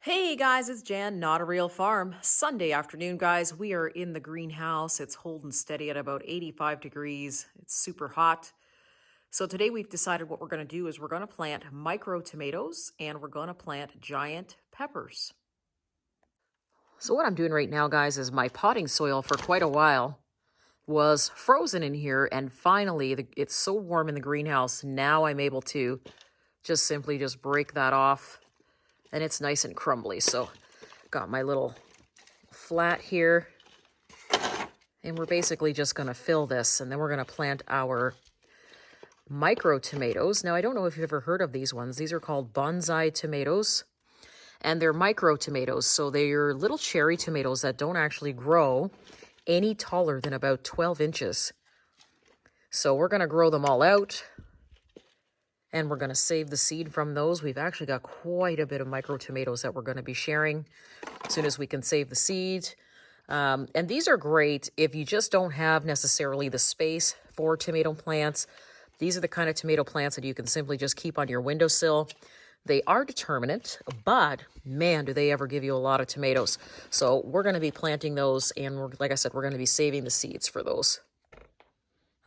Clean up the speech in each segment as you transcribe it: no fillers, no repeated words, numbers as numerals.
Hey guys, it's Jan, Not a Real Farm. Sunday afternoon, guys. We are in the greenhouse. It's holding steady at about 85 degrees. It's super hot. So today we've decided what we're going to do is we're going to plant micro tomatoes and we're going to plant giant peppers. So what I'm doing right now, guys, is my potting soil for quite a while was frozen in here, and finally it's so warm in the greenhouse. Now I'm able to simply break that off, and it's nice and crumbly. So got my little flat here, and we're basically just going to fill this, and then we're going to plant our micro tomatoes. Now, I don't know if you've ever heard of these ones. These are called bonsai tomatoes, and they're micro tomatoes. So they're little cherry tomatoes that don't actually grow any taller than about 12 inches. So we're going to grow them all out, and we're going to save the seed from those. We've actually got quite a bit of micro tomatoes that we're going to be sharing as soon as we can save the seed. And these are great if you just don't have necessarily the space for tomato plants. These are the kind of tomato plants that you can simply just keep on your windowsill. They are determinate, but man, do they ever give you a lot of tomatoes. So we're going to be planting those, and like I said, we're going to be saving the seeds for those.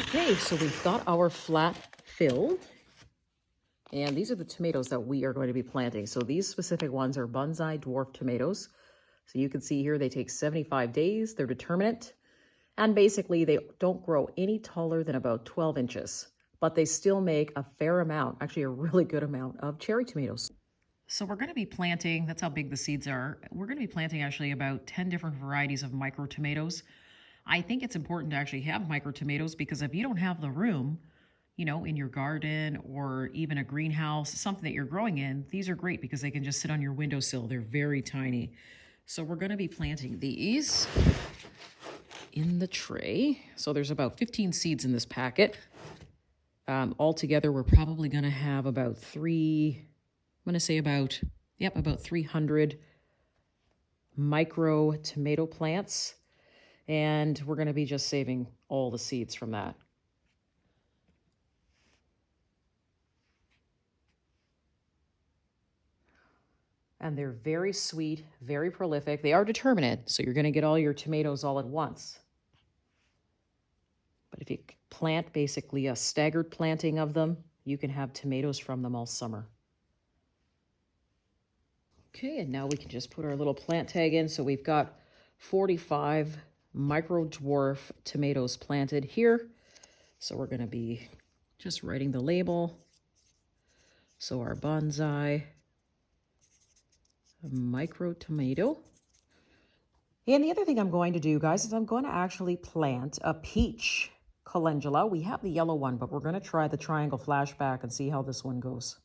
Okay, so we've got our flat filled, and these are the tomatoes that we are going to be planting. So these specific ones are bonsai dwarf tomatoes. So you can see here they take 75 days. They're determinate, and basically they don't grow any taller than about 12 inches. But they still make a fair amount, actually a really good amount of cherry tomatoes. So we're going to be planting, that's how big the seeds are. We're going to be planting actually about 10 different varieties of micro tomatoes. I think it's important to actually have micro tomatoes because if you don't have the room, in your garden or even a greenhouse, something that you're growing in, these are great because they can just sit on your windowsill. They're very tiny. So we're going to be planting these in the tray. So there's about 15 seeds in this packet. Altogether, we're probably going to have about 300 micro tomato plants. And we're going to be just saving all the seeds from that. And they're very sweet, very prolific. They are determinate, so you're going to get all your tomatoes all at once. But if you plant basically a staggered planting of them, you can have tomatoes from them all summer. Okay, and now we can just put our little plant tag in. So we've got 45 micro dwarf tomatoes planted here. So we're going to be just writing the label. So our bonsai micro tomato. And the other thing I'm going to do, guys, is I'm going to actually plant a peach calendula. We have the yellow one, but we're going to try the triangle flashback and see how this one goes.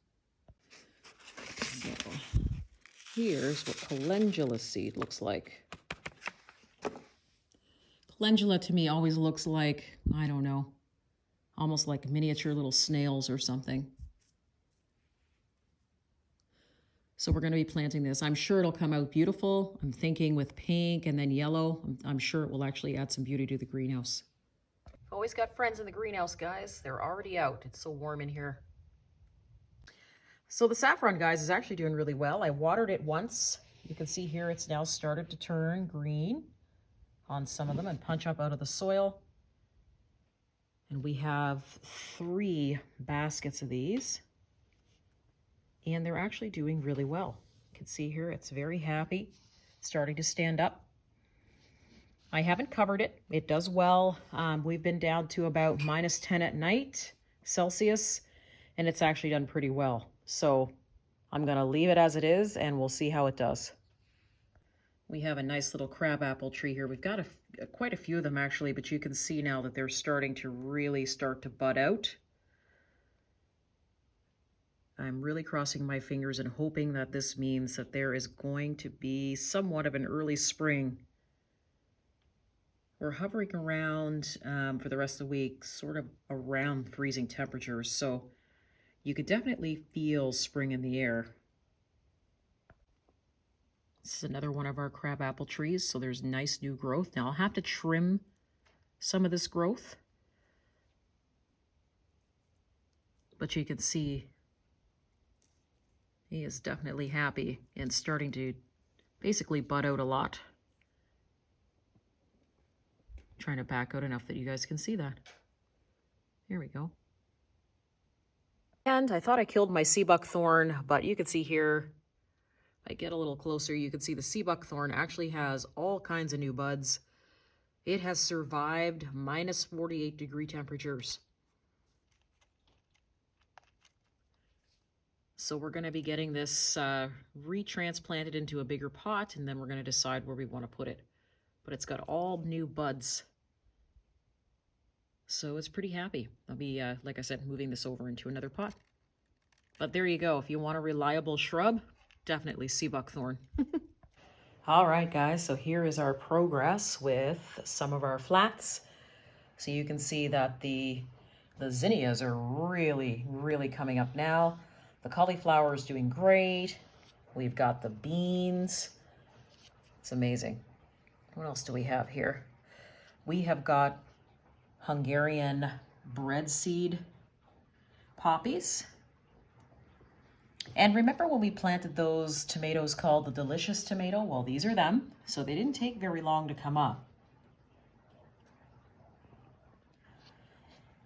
So here's what calendula seed looks like. Calendula to me always looks like, I don't know, almost like miniature little snails or something. So we're going to be planting this. I'm sure it'll come out beautiful. I'm thinking with pink and then yellow. I'm sure it will actually add some beauty to the greenhouse. Always got friends in the greenhouse, guys. They're already out. It's so warm in here. So the saffron, guys, is actually doing really well. I watered it once. You can see here it's now started to turn green on some of them and punch up out of the soil. And we have 3 baskets of these. And they're actually doing really well. You can see here it's very happy, starting to stand up. I haven't covered it. It does well. We've been down to about -10 at night Celsius, and it's actually done pretty well. So I'm going to leave it as it is, and we'll see how it does. We have a nice little crabapple tree here. We've got quite a few of them actually, but you can see now that they're starting to really start to bud out. I'm really crossing my fingers and hoping that this means that there is going to be somewhat of an early spring. We're hovering around for the rest of the week, sort of around freezing temperatures, so you could definitely feel spring in the air. This is another one of our crabapple trees, so there's nice new growth. Now I'll have to trim some of this growth, but you can see He is definitely happy and starting to basically bud out a lot. Trying to back out enough that you guys can see that. Here we go. And I thought I killed my sea buckthorn, but you can see here, if I get a little closer, you can see the sea buckthorn actually has all kinds of new buds. It has survived minus 48-degree temperatures. So we're going to be getting this retransplanted into a bigger pot, and then we're going to decide where we want to put it. But it's got all new buds. So it's pretty happy. I'll be, like I said, moving this over into another pot. But there you go. If you want a reliable shrub, definitely sea buckthorn. All right, guys. So here is our progress with some of our flats. So you can see that the zinnias are really coming up now. The cauliflower is doing great. We've got the beans. It's amazing. What else do we have here? We have got Hungarian bread seed poppies. And remember when we planted those tomatoes called the delicious tomato? Well, these are them. So they didn't take very long to come up.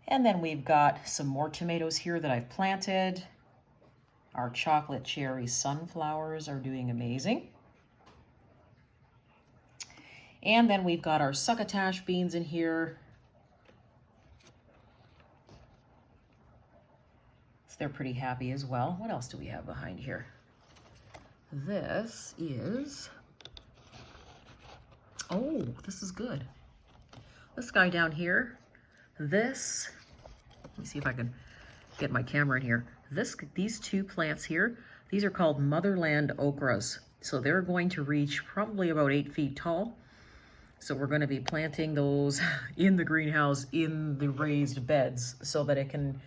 And then we've got some more tomatoes here that I've planted. Our chocolate cherry sunflowers are doing amazing. And then we've got our succotash beans in here. So they're pretty happy as well. What else do we have behind here? This is, oh, this is good. This guy down here, this, let me see if I can get my camera in here. These two plants here, these are called motherland okras. So they're going to reach probably about 8 feet tall. So we're going to be planting those in the greenhouse in the raised beds so that it can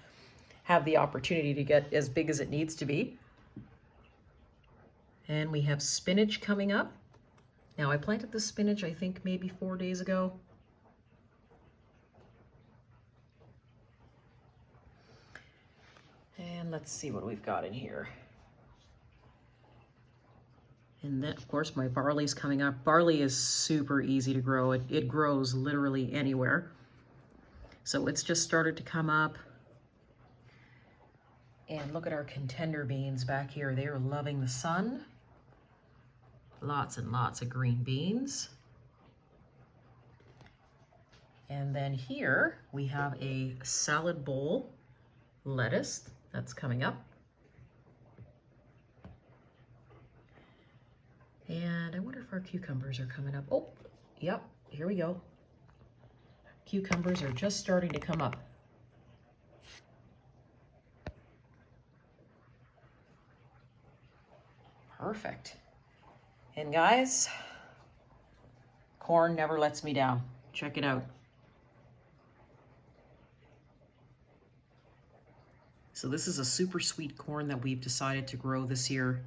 have the opportunity to get as big as it needs to be. And we have spinach coming up. Now I planted the spinach, I think maybe 4 days ago. And let's see what we've got in here. And then, of course, my barley's coming up. Barley is super easy to grow. It grows literally anywhere. So it's just started to come up. And look at our contender beans back here. They are loving the sun. Lots and lots of green beans. And then here we have a salad bowl lettuce that's coming up. And I wonder if our cucumbers are coming up. Oh, yep, here we go. Cucumbers are just starting to come up. Perfect. And guys, corn never lets me down. Check it out. So this is a super sweet corn that we've decided to grow this year.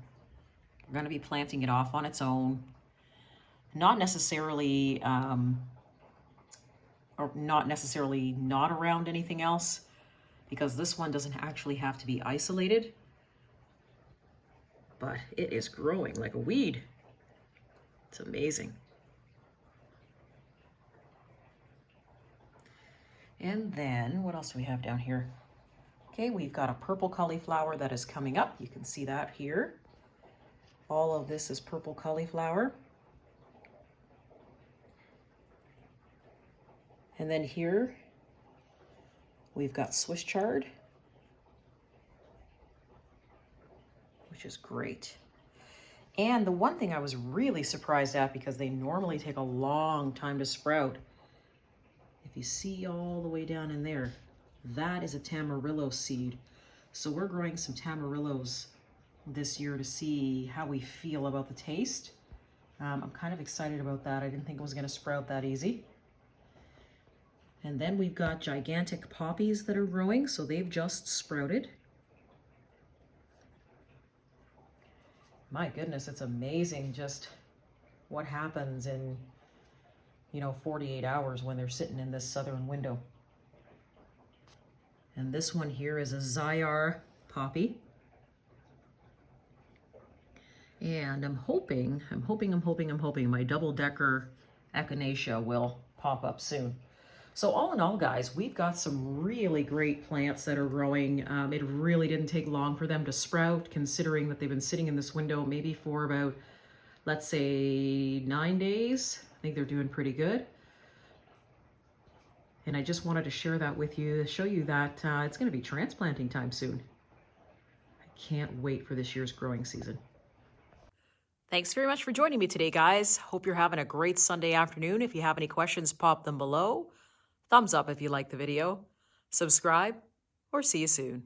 We're going to be planting it off on its own. Not necessarily, not around anything else, because this one doesn't actually have to be isolated. But it is growing like a weed. It's amazing. And then what else do we have down here? Okay, we've got a purple cauliflower that is coming up. You can see that here. All of this is purple cauliflower. And then here we've got Swiss chard, which is great. And the one thing I was really surprised at, because they normally take a long time to sprout, if you see all the way down in there, that is a tamarillo seed. So we're growing some tamarillos this year to see how we feel about the taste. I'm kind of excited about that. I didn't think it was going to sprout that easy. And then we've got gigantic poppies that are growing, so they've just sprouted. My goodness, it's amazing just what happens in, 48 hours when they're sitting in this southern window. And this one here is a Zyar poppy. And I'm hoping my double-decker echinacea will pop up soon. So all in all, guys, we've got some really great plants that are growing. It really didn't take long for them to sprout, considering that they've been sitting in this window maybe for about, let's say, 9 days. I think they're doing pretty good. And I just wanted to share that with you, show you that it's going to be transplanting time soon. I can't wait for this year's growing season. Thanks very much for joining me today, guys. Hope you're having a great Sunday afternoon. If you have any questions, pop them below. Thumbs up if you like the video. Subscribe, or see you soon.